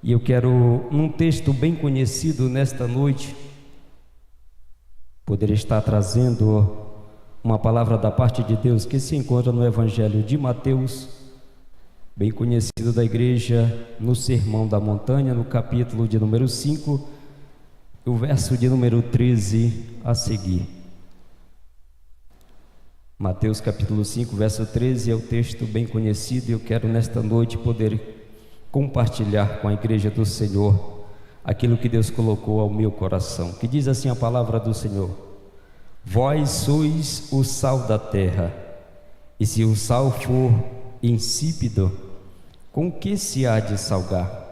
E eu quero, num texto bem conhecido nesta noite, poder estar trazendo uma palavra da parte de Deus que se encontra no Evangelho de Mateus, bem conhecido da igreja, no Sermão da Montanha, no capítulo de número 5, o verso de número 13 a seguir. Mateus capítulo 5, verso 13 é o texto bem conhecido, e eu quero nesta noite poder compartilhar com a igreja do Senhor aquilo que Deus colocou ao meu coração, que diz assim a palavra do Senhor: vós sois o sal da terra, e se o sal for insípido, com que se há de salgar?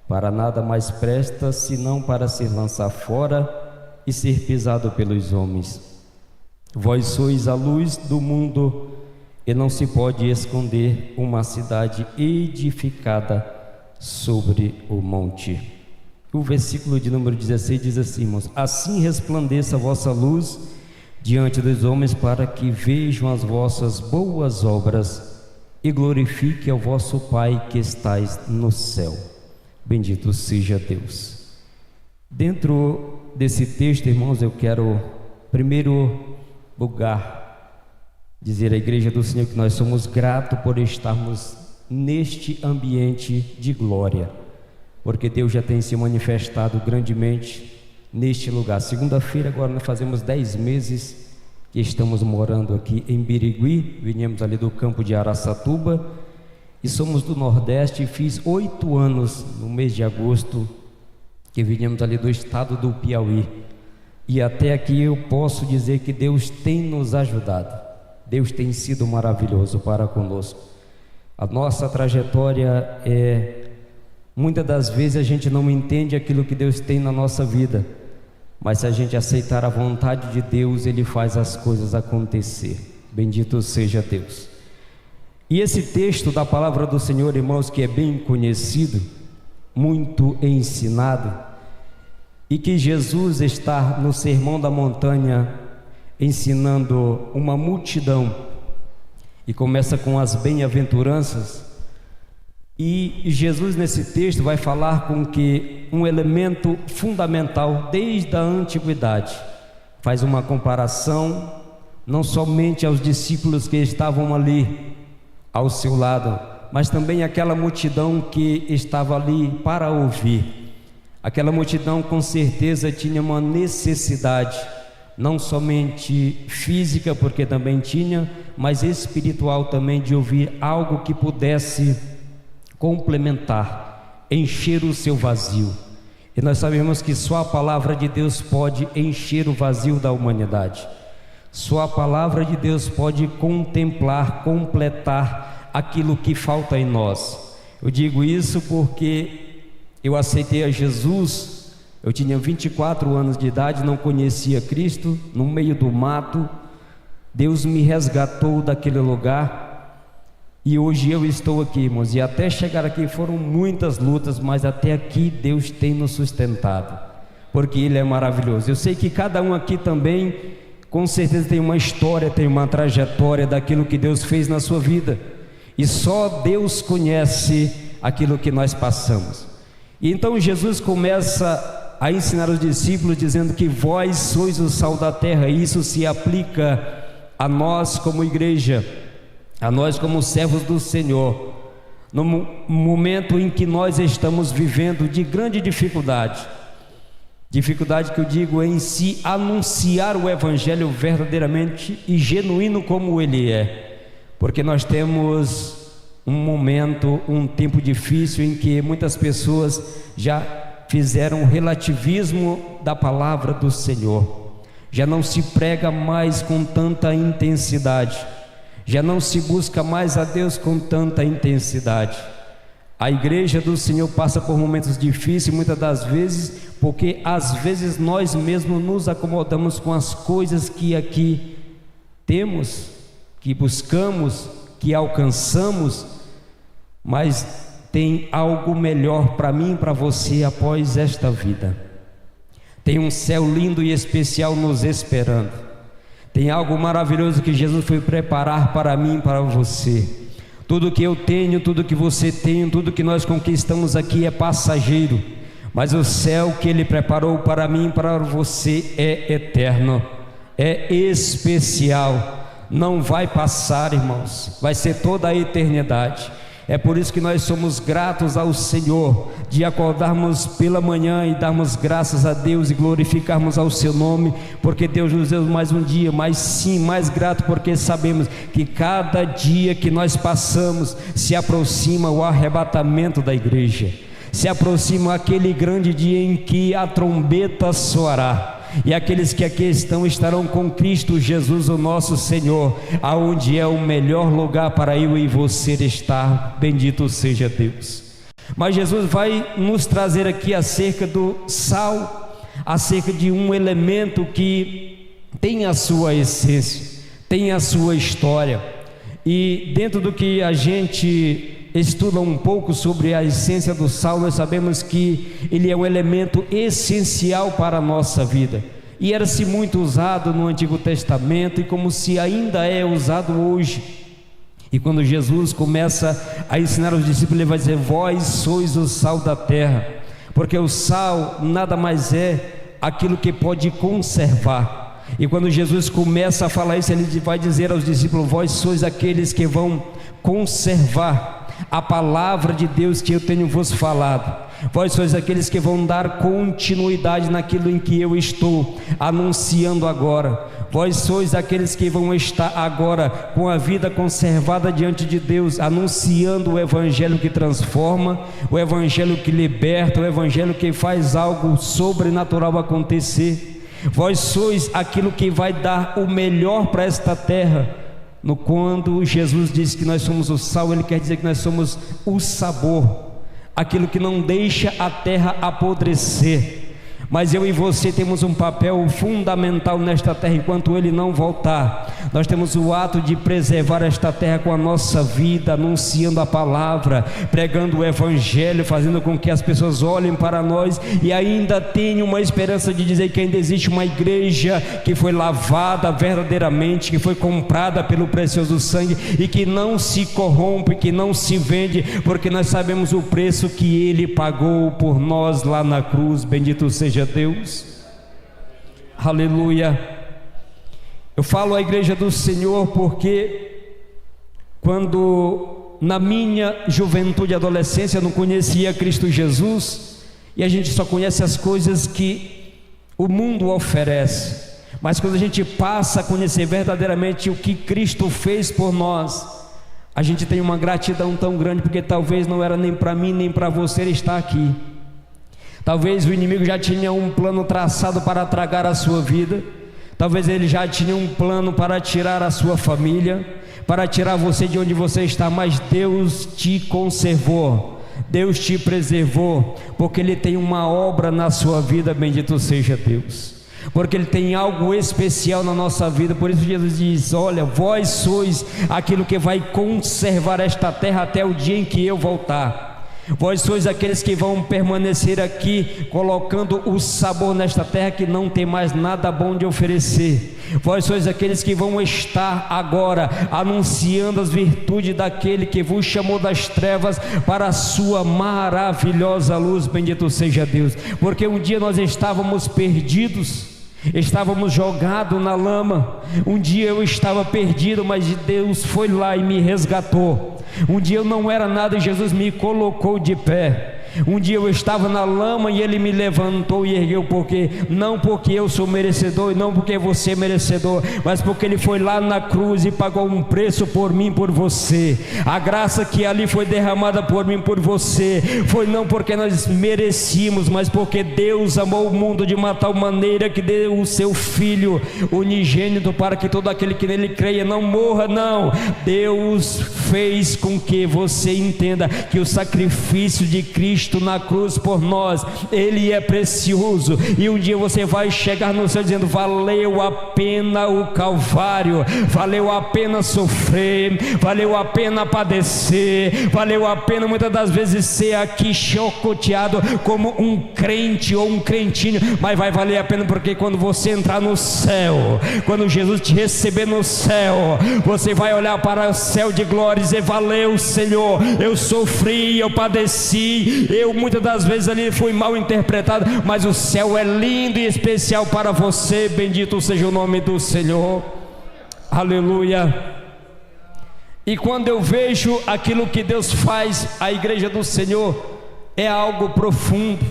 Para nada mais presta, senão para se lançar fora e ser pisado pelos homens. Vós sois a luz do mundo, e não se pode esconder uma cidade edificada sobre o monte. O versículo de número 16 diz assim, irmãos: assim resplandeça a vossa luz diante dos homens, para que vejam as vossas boas obras e glorifique ao vosso Pai que estais no céu. Bendito seja Deus. Dentro desse texto, irmãos, eu quero, em primeiro lugar, dizer à igreja do Senhor que nós somos gratos por estarmos neste ambiente de glória, porque Deus já tem se manifestado grandemente neste lugar. Segunda-feira agora nós fazemos 10 meses que estamos morando aqui em Birigui, viemos ali do campo de Araçatuba e somos do Nordeste. Fiz 8 anos no mês de agosto que viemos ali do estado do Piauí, e até aqui eu posso dizer que Deus tem nos ajudado. Deus tem sido maravilhoso para conosco. A nossa trajetória muitas das vezes a gente não entende aquilo que Deus tem na nossa vida, mas se a gente aceitar a vontade de Deus, Ele faz as coisas acontecer. Bendito seja Deus. E esse texto da palavra do Senhor, irmãos, que é bem conhecido, muito ensinado, e que Jesus está no Sermão da Montanha ensinando uma multidão, e começa com as bem-aventuranças. E Jesus nesse texto vai falar com que um elemento fundamental desde a antiguidade, faz uma comparação não somente aos discípulos que estavam ali ao seu lado, mas também aquela multidão que estava ali para ouvir. Aquela multidão com certeza tinha uma necessidade, não somente física, porque também tinha, mas espiritual também, de ouvir algo que pudesse complementar, encher o seu vazio. E nós sabemos que só a palavra de Deus pode encher o vazio da humanidade. Só a palavra de Deus pode contemplar, completar aquilo que falta em nós. Eu digo isso porque eu aceitei a Jesus. Eu tinha 24 anos de idade, não conhecia Cristo, no meio do mato. Deus me resgatou daquele lugar, e hoje eu estou aqui, irmãos. E até chegar aqui foram muitas lutas, mas até aqui Deus tem nos sustentado, porque Ele é maravilhoso. Eu sei que cada um aqui também, com certeza, tem uma história, tem uma trajetória daquilo que Deus fez na sua vida, e só Deus conhece aquilo que nós passamos. E então Jesus começa a ensinar os discípulos dizendo que vós sois o sal da terra. E isso se aplica a nós como igreja, a nós como servos do Senhor, no momento em que nós estamos vivendo de grande dificuldade que eu digo em si anunciar o Evangelho verdadeiramente e genuíno como ele é, porque nós temos um momento, um tempo difícil em que muitas pessoas já fizeram relativismo da palavra do Senhor, já não se prega mais com tanta intensidade, já não se busca mais a Deus com tanta intensidade. A igreja do Senhor passa por momentos difíceis, muitas das vezes, porque às vezes nós mesmos nos acomodamos com as coisas que aqui temos, que buscamos, que alcançamos, mas tem algo melhor para mim e para você após esta vida. Tem um céu lindo e especial nos esperando. Tem algo maravilhoso que Jesus foi preparar para mim e para você. Tudo que eu tenho, tudo que você tem, tudo que nós conquistamos aqui é passageiro, mas o céu que Ele preparou para mim e para você é eterno, é especial, não vai passar, irmãos, vai ser toda a eternidade. É por isso que nós somos gratos ao Senhor, de acordarmos pela manhã e darmos graças a Deus e glorificarmos ao seu nome, porque Deus nos deu mais um dia, mas sim, mais grato, porque sabemos que cada dia que nós passamos se aproxima o arrebatamento da igreja, se aproxima aquele grande dia em que a trombeta soará, e aqueles que aqui estão estarão com Cristo Jesus, o nosso Senhor, aonde é o melhor lugar para eu e você estar. Bendito seja Deus. Mas Jesus vai nos trazer aqui acerca do sal, acerca de um elemento que tem a sua essência, tem a sua história, e dentro do que a gente estuda um pouco sobre a essência do sal, nós sabemos que ele é um elemento essencial para a nossa vida, e era-se muito usado no Antigo Testamento, e como se ainda é usado hoje. E quando Jesus começa a ensinar os discípulos, ele vai dizer: vós sois o sal da terra, porque o sal nada mais é aquilo que pode conservar. E quando Jesus começa a falar isso, ele vai dizer aos discípulos: vós sois aqueles que vão conservar a palavra de Deus que eu tenho vos falado, vós sois aqueles que vão dar continuidade naquilo em que eu estou anunciando agora, vós sois aqueles que vão estar agora com a vida conservada diante de Deus, anunciando o evangelho que transforma, o evangelho que liberta, o evangelho que faz algo sobrenatural acontecer. Vós sois aquilo que vai dar o melhor para esta terra. Quando Jesus diz que nós somos o sal, ele quer dizer que nós somos o sabor, aquilo que não deixa a terra apodrecer. Mas eu e você temos um papel fundamental nesta terra enquanto Ele não voltar. Nós temos o ato de preservar esta terra com a nossa vida, anunciando a palavra, pregando o evangelho, fazendo com que as pessoas olhem para nós e ainda tenham uma esperança de dizer que ainda existe uma igreja que foi lavada verdadeiramente, que foi comprada pelo precioso sangue e que não se corrompe, que não se vende, porque nós sabemos o preço que Ele pagou por nós lá na cruz. Bendito seja Deus, aleluia. Eu falo a igreja do Senhor porque quando na minha juventude e adolescência eu não conhecia Cristo Jesus, e a gente só conhece as coisas que o mundo oferece, mas quando a gente passa a conhecer verdadeiramente o que Cristo fez por nós, a gente tem uma gratidão tão grande, porque talvez não era nem para mim nem para você estar aqui. Talvez o inimigo já tinha um plano traçado para tragar a sua vida, talvez ele já tinha um plano para tirar a sua família, para tirar você de onde você está, mas Deus te conservou, Deus te preservou, porque Ele tem uma obra na sua vida. Bendito seja Deus, porque Ele tem algo especial na nossa vida. Por isso Jesus diz: olha, vós sois aquilo que vai conservar esta terra até o dia em que eu voltar. Vós sois aqueles que vão permanecer aqui, colocando o sabor nesta terra que não tem mais nada bom de oferecer. Vós sois aqueles que vão estar agora anunciando as virtudes daquele que vos chamou das trevas para a sua maravilhosa luz. Bendito seja Deus, porque um dia nós estávamos perdidos, estávamos jogados na lama. Um dia eu estava perdido, mas Deus foi lá e me resgatou. Um dia eu não era nada e Jesus me colocou de pé. Um dia eu estava na lama e Ele me levantou e ergueu, porque não porque eu sou merecedor e não porque você é merecedor, mas porque Ele foi lá na cruz e pagou um preço por mim, por você. A graça que ali foi derramada por mim, por você, foi não porque nós merecíamos, mas porque Deus amou o mundo de uma tal maneira que deu o seu Filho unigênito, para que todo aquele que nele creia não morra, não. Deus fez com que você entenda que o sacrifício de Cristo Cristo na cruz por nós, Ele é precioso, e um dia você vai chegar no céu dizendo: valeu a pena o Calvário, valeu a pena sofrer, valeu a pena padecer, valeu a pena muitas das vezes ser aqui chocoteado como um crente ou um crentinho, mas vai valer a pena, porque quando você entrar no céu, quando Jesus te receber no céu, você vai olhar para o céu de glória e dizer: valeu, Senhor, eu sofri, eu padeci, eu muitas das vezes ali fui mal interpretado, mas o céu é lindo e especial para você. Bendito seja o nome do Senhor, aleluia. E quando eu vejo aquilo que Deus faz, a igreja do Senhor é algo profundo.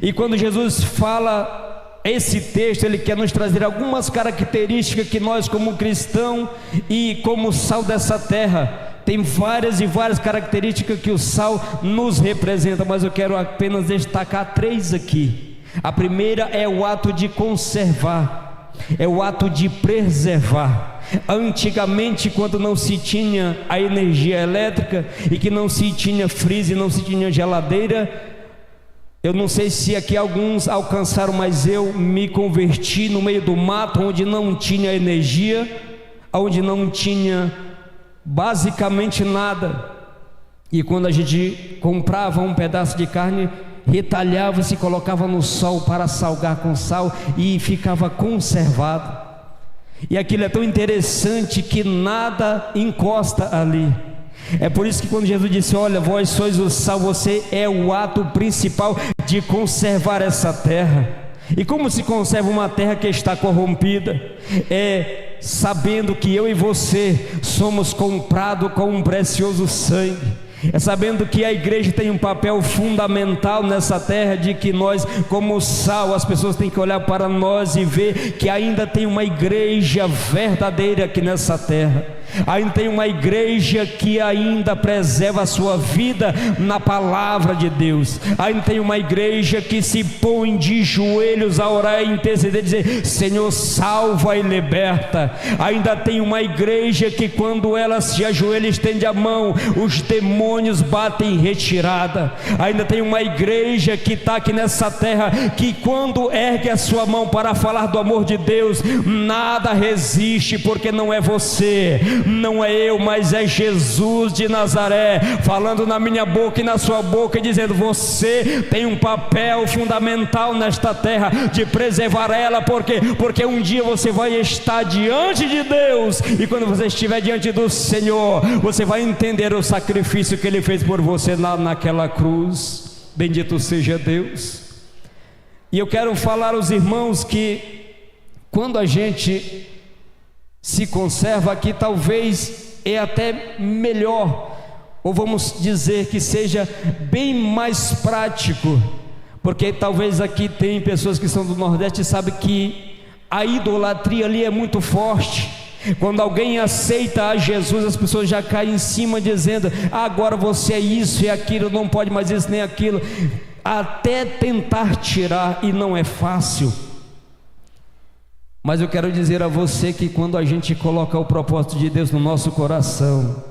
E quando Jesus fala esse texto, Ele quer nos trazer algumas características que nós, como cristão e como sal dessa terra, tem várias e várias características que o sal nos representa, mas eu quero apenas destacar 3 aqui. A primeira é o ato de conservar, é o ato de preservar. Antigamente, quando não se tinha a energia elétrica e que não se tinha freezer, não se tinha geladeira, eu não sei se aqui alguns alcançaram, mas eu me converti no meio do mato, onde não tinha energia, onde não tinha basicamente nada. E quando a gente comprava um pedaço de carne, retalhava, se colocava no sol para salgar com sal e ficava conservado. E aquilo é tão interessante que nada encosta ali. É por isso que quando Jesus disse: olha, vós sois o sal, você é o ato principal de conservar essa terra. E como se conserva uma terra que está corrompida? É sabendo que eu e você somos comprados com um precioso sangue. É sabendo que a igreja tem um papel fundamental nessa terra, de que nós, como sal, as pessoas têm que olhar para nós e ver que ainda tem uma igreja verdadeira aqui nessa terra. Ainda tem uma igreja que ainda preserva a sua vida na palavra de Deus. Ainda tem uma igreja que se põe de joelhos a orar e interceder, dizer: Senhor, salva e liberta. Ainda tem uma igreja que, quando ela se ajoelha e estende a mão, os demônios batem em retirada. Ainda tem uma igreja que está aqui nessa terra, que quando ergue a sua mão para falar do amor de Deus, nada resiste, porque não é você, não é eu, mas é Jesus de Nazaré falando na minha boca e na sua boca, e dizendo: você tem um papel fundamental nesta terra de preservar ela. Porque um dia você vai estar diante de Deus, e quando você estiver diante do Senhor, você vai entender o sacrifício que Ele fez por você lá naquela cruz. Bendito seja Deus. E eu quero falar aos irmãos que quando a gente se conserva aqui, talvez é até melhor, ou vamos dizer que seja bem mais prático, porque talvez aqui tem pessoas que são do Nordeste e sabem que a idolatria ali é muito forte. Quando alguém aceita a Jesus, as pessoas já caem em cima dizendo: agora você é isso e aquilo, não pode mais isso nem aquilo, até tentar tirar, e não é fácil. Mas eu quero dizer a você que quando a gente coloca o propósito de Deus no nosso coração,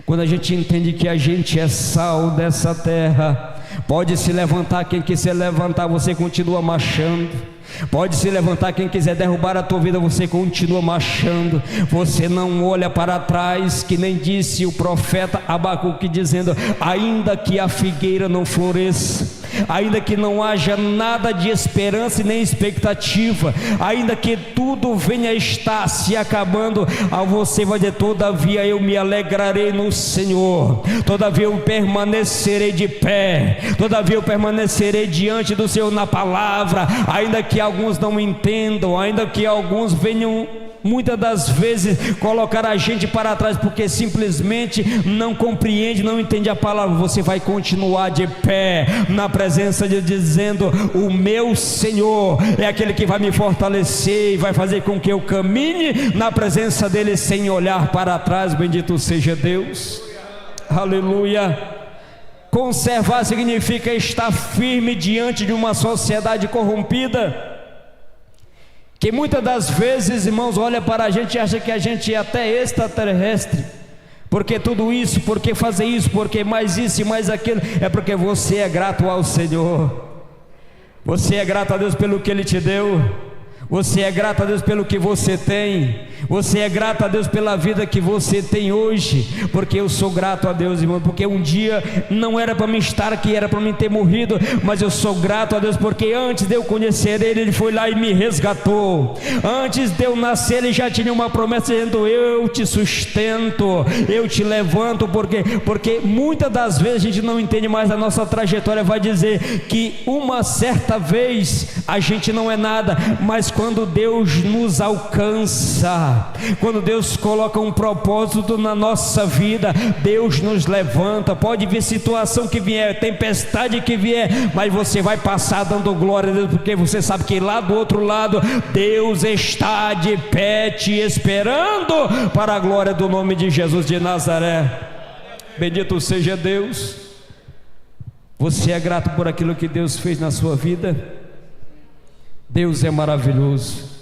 quando a gente entende que a gente é sal dessa terra, pode se levantar quem quiser levantar, você continua marchando. Pode se levantar quem quiser derrubar a tua vida, você continua marchando. Você não olha para trás, que nem disse o profeta Abacuque, dizendo: ainda que a figueira não floresça, ainda que não haja nada de esperança e nem expectativa, ainda que tudo venha a estar se acabando, a você vai dizer: todavia eu me alegrarei no Senhor, todavia eu permanecerei de pé, todavia eu permanecerei diante do Senhor na palavra. Ainda que alguns não entendam, ainda que alguns venham muitas das vezes colocar a gente para trás, porque simplesmente não compreende, não entende a palavra, você vai continuar de pé na presença de Deus, dizendo: o meu Senhor é aquele que vai me fortalecer e vai fazer com que eu caminhe na presença dele sem olhar para trás. Bendito seja Deus, aleluia. Conservar significa estar firme diante de uma sociedade corrompida, que muitas das vezes, irmãos, olha para a gente e acha que a gente é até extraterrestre, porque tudo isso, porque fazer isso, porque mais isso e mais aquilo, é porque você é grato ao Senhor. Você é grato a Deus pelo que Ele te deu. Você é grato a Deus pelo que você tem. Você é grato a Deus pela vida que você tem hoje. Porque eu sou grato a Deus, irmão, porque um dia não era para mim estar aqui, era para mim ter morrido, mas eu sou grato a Deus porque antes de eu conhecer Ele, Ele foi lá e me resgatou. Antes de eu nascer, Ele já tinha uma promessa dizendo: eu te sustento, eu te levanto. Porque muitas das vezes a gente não entende mais a nossa trajetória. Vai dizer que uma certa vez a gente não é nada, mas quando Deus nos alcança, quando Deus coloca um propósito na nossa vida, Deus nos levanta. Pode vir situação que vier, tempestade que vier, mas você vai passar dando glória a Deus, porque você sabe que lá do outro lado Deus está de pé te esperando para a glória do nome de Jesus de Nazaré. Bendito seja Deus. Você é grato por aquilo que Deus fez na sua vida? Deus é maravilhoso.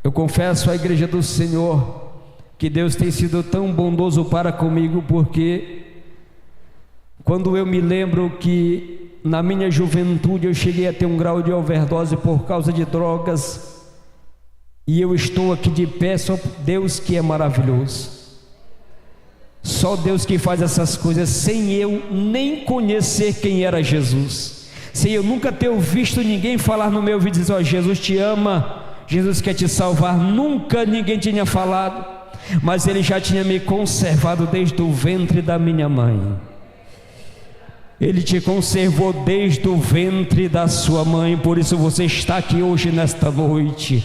Eu confesso à igreja do Senhor que Deus tem sido tão bondoso para comigo, porque quando eu me lembro que na minha juventude eu cheguei a ter um grau de overdose por causa de drogas, e eu estou aqui de pé, só Deus que é maravilhoso. Só Deus que faz essas coisas, sem eu nem conhecer quem era Jesus, sem eu nunca ter visto ninguém falar no meu ouvido, dizer: ó, Jesus te ama, Jesus quer te salvar. Nunca ninguém tinha falado, mas Ele já tinha me conservado desde o ventre da minha mãe. Ele te conservou desde o ventre da sua mãe, por isso você está aqui hoje nesta noite.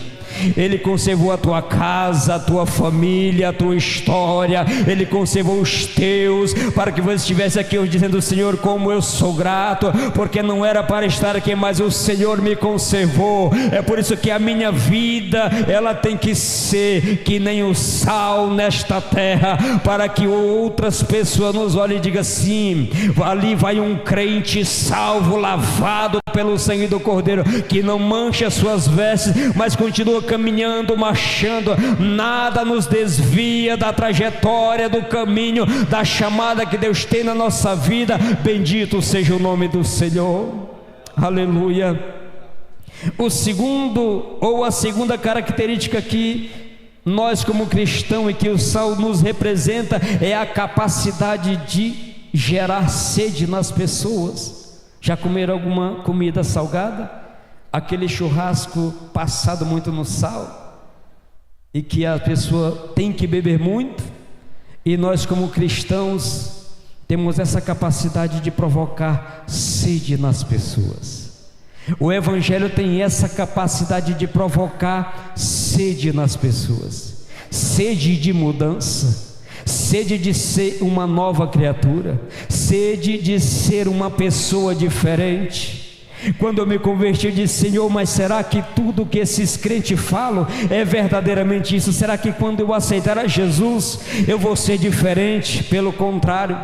Ele conservou a tua casa, a tua família, a tua história. Ele conservou os teus, para que você estivesse aqui hoje dizendo: Senhor, como eu sou grato, porque não era para estar aqui, mas o Senhor me conservou. É por isso que a minha vida, ela tem que ser que nem o sal nesta terra, para que outras pessoas nos olhem e digam assim: ali vai um crente salvo, lavado pelo sangue do Cordeiro, que não mancha suas vestes, mas continua caminhando, marchando. Nada nos desvia da trajetória, do caminho, da chamada que Deus tem na nossa vida. Bendito seja o nome do Senhor. Aleluia. O segundo, ou a segunda característica que nós como cristãos e que o sal nos representa, é a capacidade de gerar sede nas pessoas. Já comeram alguma comida salgada? Aquele churrasco passado muito no sal, e que a pessoa tem que beber muito. E nós como cristãos temos essa capacidade de provocar sede nas pessoas. O Evangelho tem essa capacidade de provocar sede nas pessoas, sede de mudança, sede de ser uma nova criatura, sede de ser uma pessoa diferente. Quando eu me converti, eu disse: Senhor, mas será que tudo que esses crentes falam é verdadeiramente isso? Será que quando eu aceitar a Jesus eu vou ser diferente? Pelo contrário,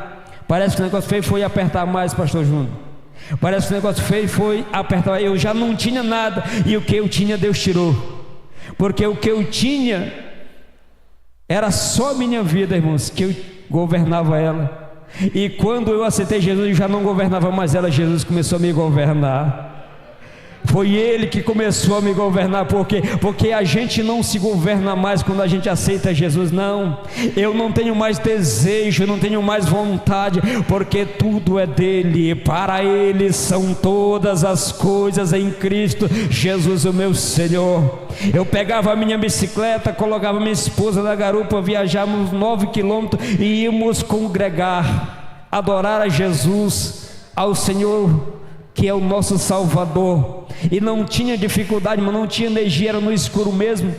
parece que o negócio feio foi apertar mais, pastor Júnior. Parece que o negócio feio foi apertar. Eu já não tinha nada, e o que eu tinha Deus tirou, porque o que eu tinha era só a minha vida, irmãos, que eu governava ela. E quando eu aceitei Jesus, eu já não governava mais ela, Jesus começou a me governar. Foi Ele que começou a me governar. Por quê? Porque a gente não se governa mais quando a gente aceita Jesus. Não, eu não tenho mais desejo, eu não tenho mais vontade, porque tudo é dele, para Ele são todas as coisas em Cristo Jesus, o meu Senhor. Eu pegava a minha bicicleta, colocava minha esposa na garupa, viajávamos 9 quilômetros e íamos congregar, adorar a Jesus, ao Senhor que é o nosso Salvador. E não tinha dificuldade, mas não tinha energia, era no escuro mesmo.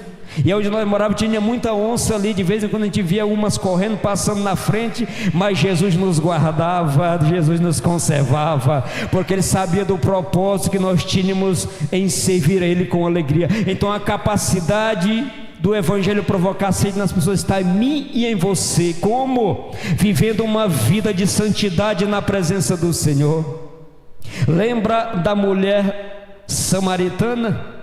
E onde nós morávamos tinha muita onça ali, de vez em quando a gente via umas correndo, passando na frente, mas Jesus nos guardava, Jesus nos conservava, porque Ele sabia do propósito que nós tínhamos em servir a Ele com alegria. Então a capacidade do Evangelho provocar sede nas pessoas está em mim e em você. Como? Vivendo uma vida de santidade na presença do Senhor. Lembra da mulher samaritana?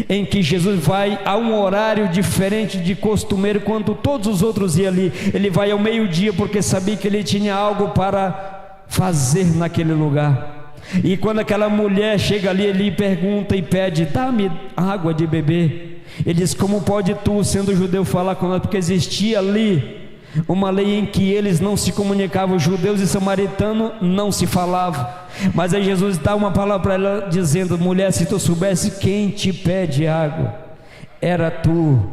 em que Jesus vai a um horário diferente de costumeiro, quando todos os outros iam ali. Ele vai ao meio-dia, porque sabia que ele tinha algo para fazer naquele lugar. E quando aquela mulher chega ali, ele pergunta e pede: dá-me água de beber. Ele diz: como pode tu, sendo judeu, falar com nós? Porque existia ali uma lei em que eles não se comunicavam, judeus e samaritanos não se falavam. Mas aí Jesus dá uma palavra para ela, dizendo: mulher, se tu soubesse quem te pede água, era tu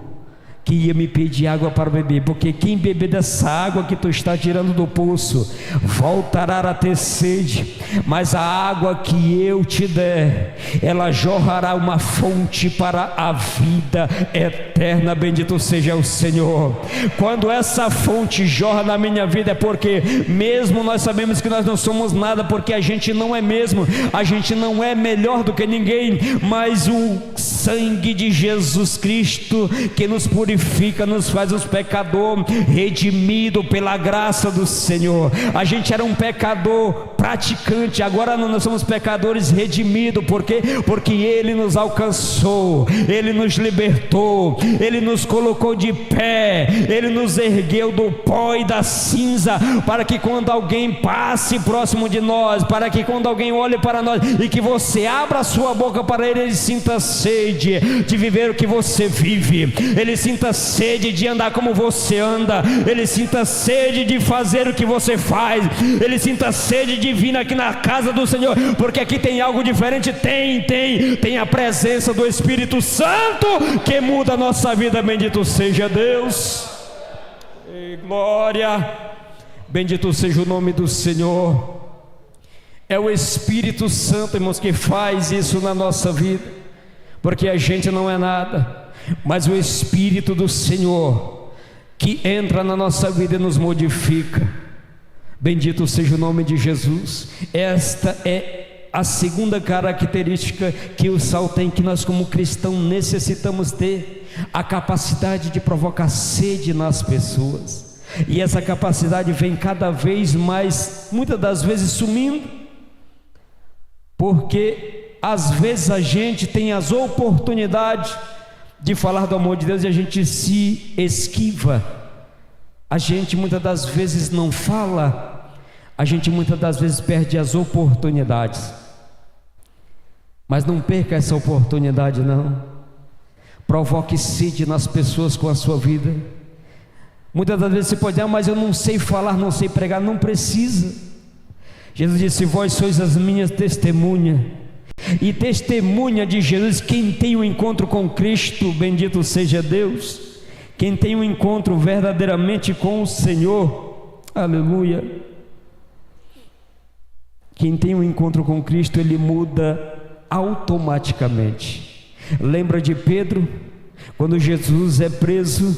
que ia me pedir água para beber, porque quem beber dessa água que tu está tirando do poço, voltará a ter sede, mas a água que eu te der, ela jorrará uma fonte para a vida eterna. Bendito seja o Senhor. Quando essa fonte jorra na minha vida, é porque mesmo nós sabemos que nós não somos nada, porque a gente não é mesmo, a gente não é melhor do que ninguém, mas o sangue de Jesus Cristo que nos purifica, nos faz os pecadores redimidos pela graça do Senhor. A gente era um pecador praticante, agora nós somos pecadores redimidos. Por quê? Porque Ele nos alcançou, Ele nos libertou, Ele nos colocou de pé, Ele nos ergueu do pó e da cinza, para que quando alguém passe próximo de nós, para que quando alguém olhe para nós e que você abra a sua boca para Ele, Ele sinta sede de viver o que você vive, Ele sinta sede de andar como você anda, Ele sinta sede de fazer o que você faz, Ele sinta sede de vir aqui na casa do Senhor, porque aqui tem algo diferente. Tem a presença do Espírito Santo que muda a nossa vida. Bendito seja Deus. E glória, bendito seja o nome do Senhor. É o Espírito Santo, irmãos, que faz isso na nossa vida, porque a gente não é nada, mas o Espírito do Senhor que entra na nossa vida e nos modifica. Bendito seja o nome de Jesus. Esta é a segunda característica que o sal tem, que nós como cristãos necessitamos ter: a capacidade de provocar sede nas pessoas. E essa capacidade vem cada vez mais, muitas das vezes sumindo, porque às vezes a gente tem as oportunidades de falar do amor de Deus e a gente se esquiva. A gente muitas das vezes não fala, a gente muitas das vezes perde as oportunidades. Mas não perca essa oportunidade, não. Provoque sede nas pessoas com a sua vida. Muitas das vezes você pode dizer: mas eu não sei falar, não sei pregar. Não precisa. Jesus disse: vós sois as minhas testemunhas. E testemunha de Jesus, quem tem um encontro com Cristo, bendito seja Deus, quem tem um encontro verdadeiramente com o Senhor, aleluia. Quem tem um encontro com Cristo, ele muda automaticamente. Lembra de Pedro, quando Jesus é preso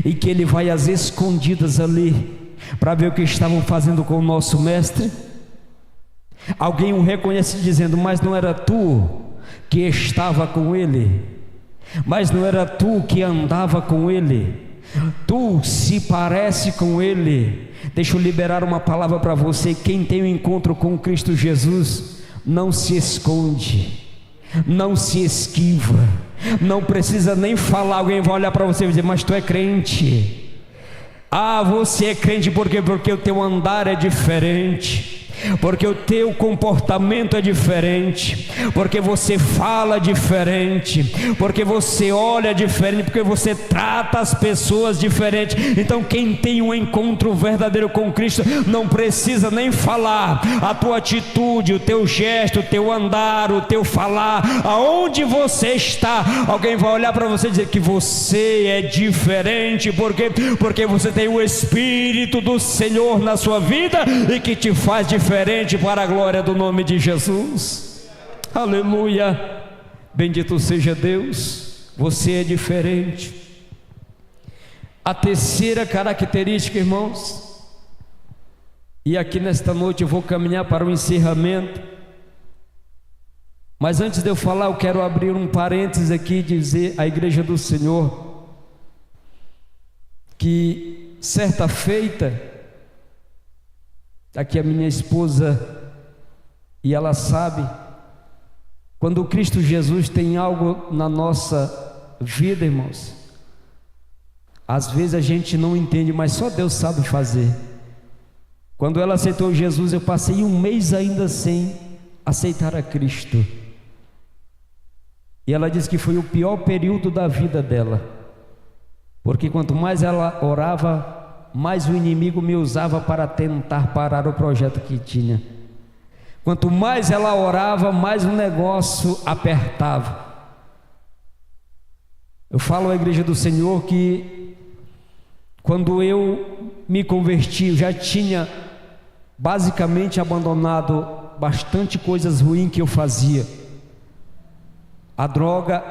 e que ele vai às escondidas ali para ver o que estavam fazendo com o nosso mestre? Alguém o reconhece dizendo: mas não era tu que estava com ele? Mas não era tu que andava com ele? Tu se parece com ele? Deixa eu liberar uma palavra para você. Quem tem um encontro com Cristo Jesus não se esconde, não se esquiva, não precisa nem falar. Alguém vai olhar para você e dizer: mas tu é crente. Ah, você é crente por quê? Porque o teu andar é diferente, porque o teu comportamento é diferente, porque você fala diferente, porque você olha diferente, porque você trata as pessoas diferente. Então quem tem um encontro verdadeiro com Cristo não precisa nem falar. A tua atitude, o teu gesto, o teu andar, o teu falar, aonde você está, alguém vai olhar para você e dizer que você é diferente. Por quê? Porque você tem o Espírito do Senhor na sua vida e que te faz diferente para a glória do nome de Jesus. Aleluia, bendito seja Deus. Você é diferente. A terceira característica, irmãos, e aqui nesta noite eu vou caminhar para o encerramento, mas antes de eu falar, eu quero abrir um parênteses aqui e dizer à igreja do Senhor que certa feita, aqui a minha esposa, e ela sabe, Quando Cristo Jesus tem algo na nossa vida, irmãos, às vezes a gente não entende, mas só Deus sabe fazer. Quando ela aceitou Jesus, eu passei um mês ainda sem aceitar a Cristo. E ela disse que foi o pior período da vida dela, porque quanto mais ela orava, mais o inimigo me usava para tentar parar o projeto que tinha. Quanto mais ela orava, mais o negócio apertava. Eu falo à igreja do Senhor que quando eu me converti, eu já tinha basicamente abandonado bastante coisas ruins que eu fazia. A droga,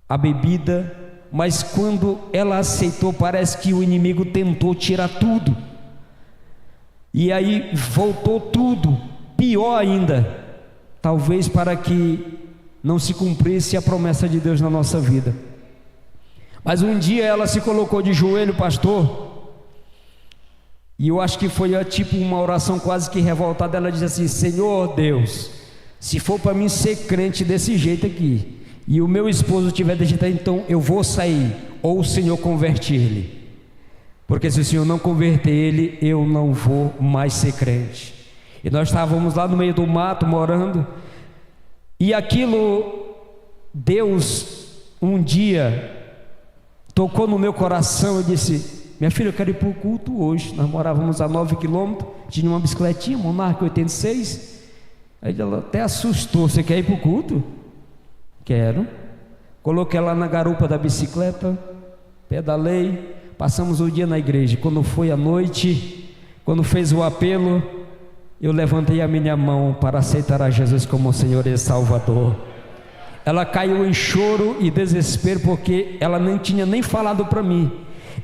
a bebida, mas quando ela aceitou, parece que o inimigo tentou tirar tudo. E aí voltou tudo, pior ainda, talvez para que não se cumprisse a promessa de Deus na nossa vida. Mas um dia ela se colocou de joelho, pastor, e eu acho que foi tipo uma oração quase que revoltada. Ela disse assim: Senhor Deus, se for para mim ser crente desse jeito aqui, e o meu esposo tiver desse jeito, então eu vou sair, ou o Senhor converte ele, porque se o Senhor não converter ele, eu não vou mais ser crente. E nós estávamos lá no meio do mato morando, e aquilo, Deus um dia tocou no meu coração. Eu disse: minha filha, eu quero ir para o culto hoje. Nós morávamos a 9 quilômetros, tinha uma bicicletinha, Monarca 86. Aí ela até assustou: você quer ir para o culto? Quero. Coloquei ela na garupa da bicicleta, pedalei, passamos o dia na igreja. Quando foi à noite, quando fez o apelo, eu levantei a minha mão para aceitar a Jesus como Senhor e Salvador. Ela caiu em choro e desespero, porque ela não tinha nem falado para mim.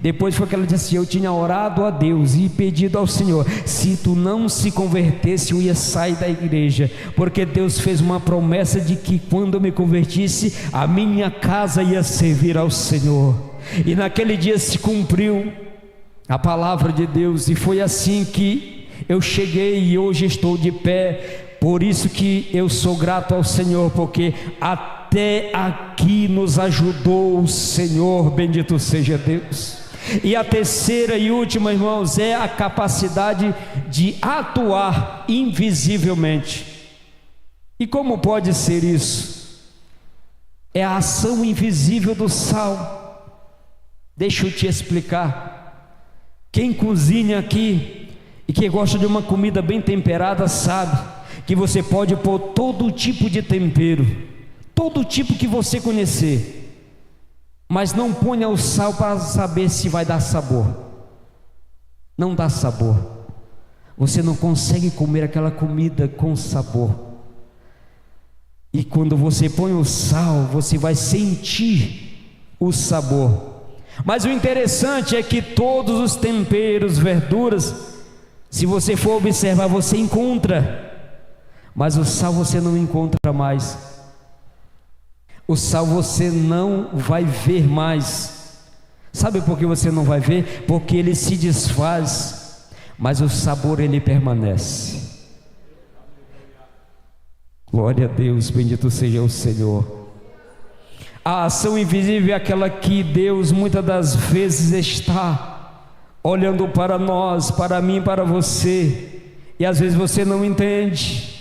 Depois foi que ela disse: eu tinha orado a Deus e pedido ao Senhor, se tu não se convertesse, eu ia sair da igreja, porque Deus fez uma promessa de que quando eu me convertisse, a minha casa ia servir ao Senhor. E naquele dia se cumpriu a palavra de Deus, e foi assim que eu cheguei e hoje estou de pé. Por isso que eu sou grato ao Senhor, porque até aqui nos ajudou o Senhor, bendito seja Deus. E a terceira e última, irmãos, é a capacidade de atuar invisivelmente. E como pode ser isso? É a ação invisível do sal. Deixa eu te explicar. Quem cozinha aqui e que gosta de uma comida bem temperada sabe que você pode pôr todo tipo de tempero, todo tipo que você conhecer, mas não ponha o sal para saber se vai dar sabor. Não dá sabor. Você não consegue comer aquela comida com sabor. E quando você põe o sal, você vai sentir o sabor. Mas o interessante é que todos os temperos, verduras, se você for observar, você encontra, mas o sal você não encontra mais. O sal você não vai ver mais. Sabe por que você não vai ver? Porque ele se desfaz, mas o sabor ele permanece. Glória a Deus, bendito seja o Senhor. A ação invisível é aquela que Deus muitas das vezes está olhando para nós, para mim, para você, e às vezes você não entende.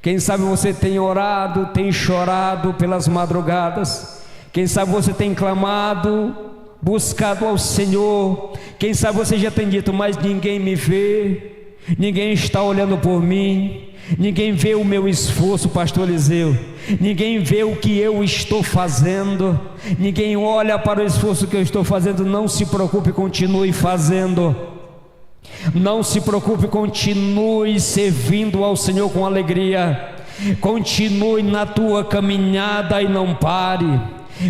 Quem sabe você tem orado, tem chorado pelas madrugadas. Quem sabe você tem clamado, buscado ao Senhor. Quem sabe você já tem dito: mas ninguém me vê, ninguém está olhando por mim, ninguém vê o meu esforço, pastor Eliseu, ninguém vê o que eu estou fazendo, ninguém olha para o esforço que eu estou fazendo. Não se preocupe, continue fazendo. Não se preocupe, continue servindo ao Senhor com alegria. Continue na tua caminhada e não pare.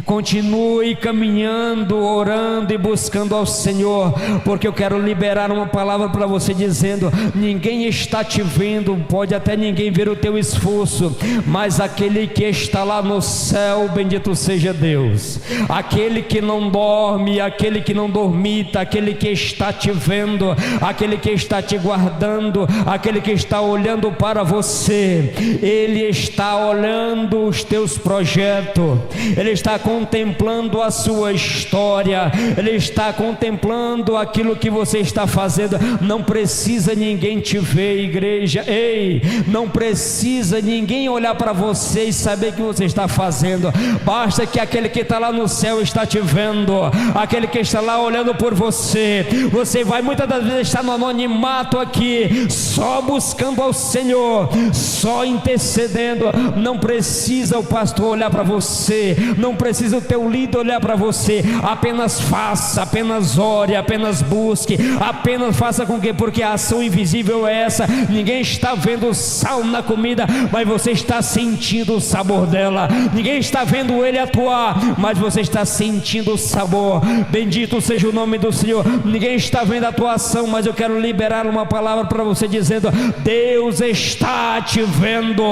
Continue caminhando, orando e buscando ao Senhor, porque eu quero liberar uma palavra para você dizendo: ninguém está te vendo, pode até ninguém ver o teu esforço, mas aquele que está lá no céu, bendito seja Deus, aquele que não dorme, aquele que não dormita, aquele que está te vendo, aquele que está te guardando, aquele que está olhando para você, Ele está olhando os teus projetos, Ele está contemplando a sua história, Ele está contemplando aquilo que você está fazendo. Não precisa ninguém te ver, igreja, ei, não precisa ninguém olhar para você e saber o que você está fazendo, basta que aquele que está lá no céu está te vendo, aquele que está lá olhando por você. Você vai muitas das vezes estar no anonimato aqui, só buscando ao Senhor, só intercedendo. Não precisa o pastor olhar para você, não precisa o teu líder olhar para você, apenas faça, apenas ore, apenas busque, apenas faça com que, porque a ação invisível é essa. Ninguém está vendo o sal na comida, mas você está sentindo o sabor dela. Ninguém está vendo ele atuar, mas você está sentindo o sabor. Bendito seja o nome do Senhor. Ninguém está vendo a atuação, mas eu quero liberar uma palavra para você dizendo: Deus está te vendo,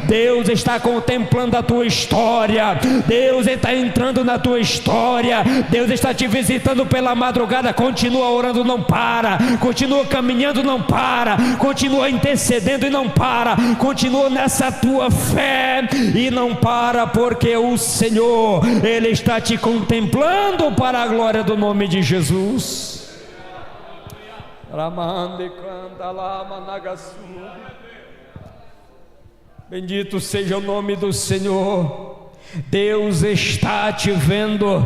Deus está contemplando a tua história, Deus está entrando na tua história, Deus está te visitando pela madrugada. Continua orando, não para, continua caminhando, não para, continua intercedendo e não para, continua nessa tua fé e não para, porque o Senhor, Ele está te contemplando para a glória do nome de Jesus. Bendito seja o nome do Senhor. Deus está te vendo,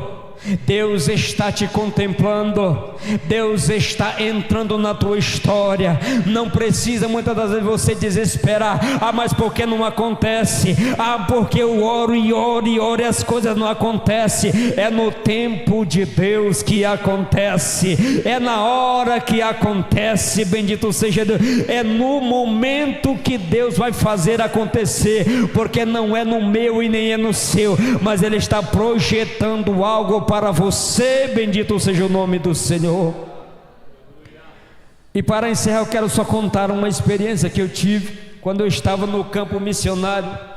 Deus está te contemplando, Deus está entrando na tua história. Não precisa muitas das vezes você desesperar: ah, mas por que não acontece? Ah, porque eu oro e oro e oro e as coisas não acontecem. É no tempo de Deus que acontece, é na hora que acontece. Bendito seja Deus, é no momento que Deus vai fazer acontecer, porque não é no meu e nem é no seu, mas Ele está projetando algo para você. Bendito seja o nome do Senhor. E para encerrar, eu quero só contar uma experiência que eu tive quando eu estava no campo missionário.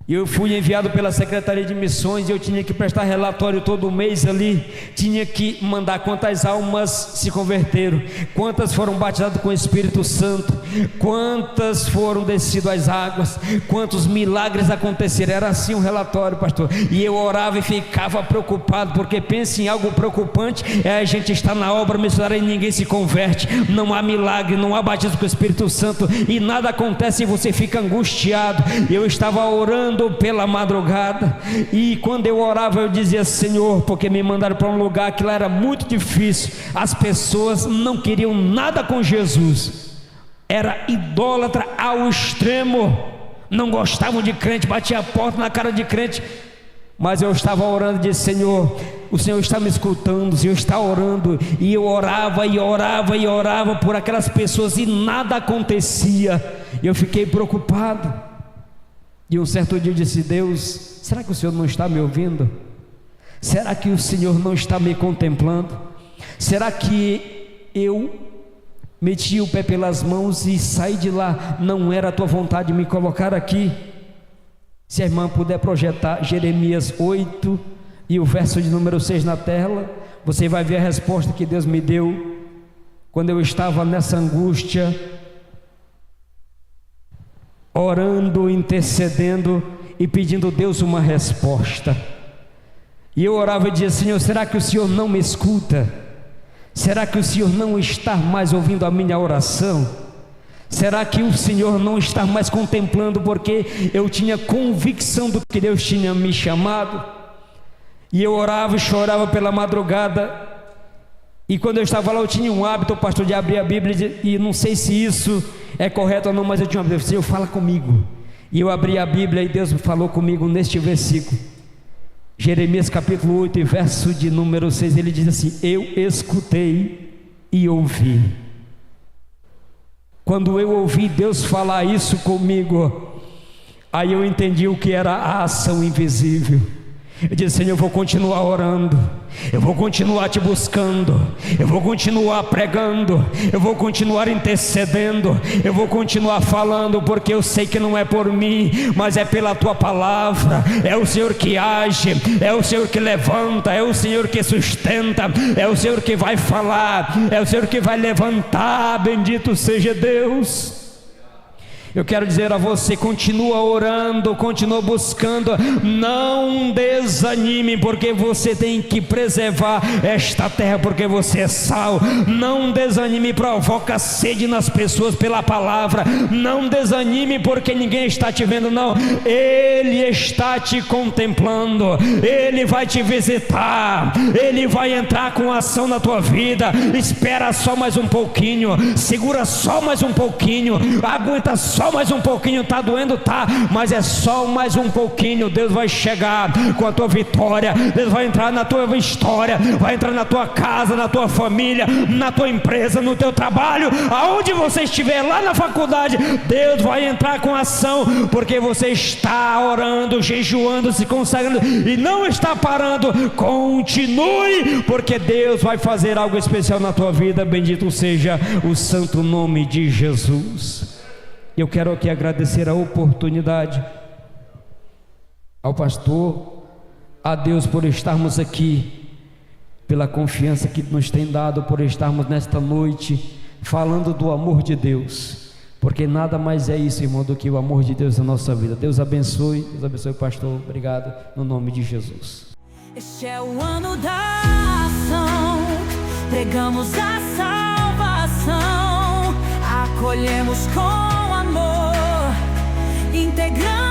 Eu fui enviado pela Secretaria de Missões e eu tinha que prestar relatório todo mês ali, tinha que mandar quantas almas se converteram, quantas foram batizadas com o Espírito Santo, quantas foram descidas às águas, quantos milagres aconteceram. Era assim um relatório, pastor, e eu orava e ficava preocupado, porque pensa em algo preocupante, a gente está na obra missionária e ninguém se converte, não há milagre, não há batismo com o Espírito Santo e nada acontece e você fica angustiado. Eu estava orando pela madrugada e quando eu orava eu dizia: Senhor, porque me mandaram para um lugar que lá era muito difícil, as pessoas não queriam nada com Jesus, era idólatra ao extremo, não gostavam de crente, batia a porta na cara de crente. Mas eu estava orando e disse: Senhor, o Senhor está me escutando, o Senhor está orando. E eu orava e orava e orava por aquelas pessoas e nada acontecia. Eu fiquei preocupado. E um certo dia eu disse: Deus, será que o Senhor não está me ouvindo? Será que o Senhor não está me contemplando? Será que eu meti o pé pelas mãos e saí de lá? Não era a tua vontade me colocar aqui? Se a irmã puder projetar Jeremias 8 e o verso de número 6 na tela, você vai ver a resposta que Deus me deu quando eu estava nessa angústia, orando, intercedendo e pedindo a Deus uma resposta. E eu orava e dizia: Senhor, será que o Senhor não me escuta? Será que o Senhor não está mais ouvindo a minha oração? Será que o Senhor não está mais contemplando? Porque eu tinha convicção do que Deus tinha me chamado. E eu orava e chorava pela madrugada. E quando eu estava lá, eu tinha um hábito, pastor, de abrir a Bíblia, e não sei se isso é correto ou não, mas eu tinha uma Bíblia: Senhor, fala comigo. E eu abri a Bíblia e Deus falou comigo neste versículo, Jeremias capítulo 8 e verso de número 6. Ele diz assim: eu escutei e ouvi. Quando eu ouvi Deus falar isso comigo, aí eu entendi o que era a ação invisível. Eu disse: Senhor, eu vou continuar orando, eu vou continuar te buscando, eu vou continuar pregando, eu vou continuar intercedendo, eu vou continuar falando, porque eu sei que não é por mim, mas é pela tua palavra. É o Senhor que age, é o Senhor que levanta, é o Senhor que sustenta, é o Senhor que vai falar, é o Senhor que vai levantar. Bendito seja Deus. Eu quero dizer a você: continua orando, continua buscando, não desanime, porque você tem que preservar esta terra, porque você é sal. Não desanime, provoca sede nas pessoas pela palavra. Não desanime porque ninguém está te vendo, não. Ele está te contemplando, Ele vai te visitar, Ele vai entrar com ação na tua vida. Espera só mais um pouquinho, segura só mais um pouquinho, aguenta só mais um pouquinho. Tá doendo, tá, mas é só mais um pouquinho. Deus vai chegar com a tua vitória, Deus vai entrar na tua história, vai entrar na tua casa, na tua família, na tua empresa, no teu trabalho, aonde você estiver, lá na faculdade. Deus vai entrar com ação, porque você está orando, jejuando, se consagrando e não está parando. Continue, porque Deus vai fazer algo especial na tua vida. Bendito seja o santo nome de Jesus. Eu quero aqui agradecer a oportunidade ao pastor, a Deus, por estarmos aqui, pela confiança que nos tem dado, por estarmos nesta noite falando do amor de Deus, porque nada mais é isso, irmão, do que o amor de Deus na nossa vida. Deus abençoe o pastor. Obrigado, no nome de Jesus. Este é o ano da ação, pregamos a salvação, acolhemos com amor, integramos